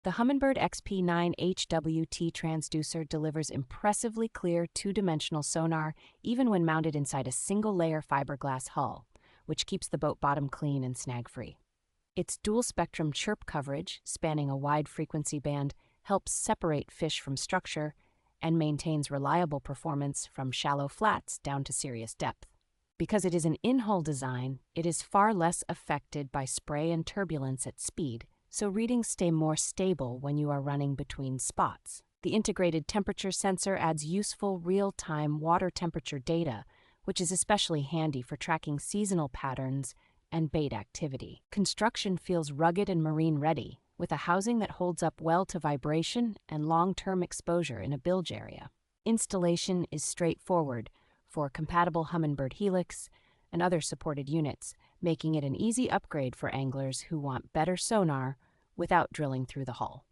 The Humminbird XP9 HW T Transducer delivers impressively clear two-dimensional sonar even when mounted inside a single-layer fiberglass hull, which keeps the boat bottom clean and snag-free. Its dual-spectrum CHIRP coverage, spanning a wide frequency band, helps separate fish from structure and maintains reliable performance from shallow flats down to serious depth. Because it is an in-hull design, it is far less affected by spray and turbulence at speed, so readings stay more stable when you are running between spots. The integrated temperature sensor adds useful real-time water temperature data, which is especially handy for tracking seasonal patterns and bait activity. Construction feels rugged and marine-ready, with a housing that holds up well to vibration and long-term exposure in a bilge area. Installation is straightforward for compatible Humminbird HELIX and other supported units, making it an easy upgrade for anglers who want better sonar without drilling through the hull.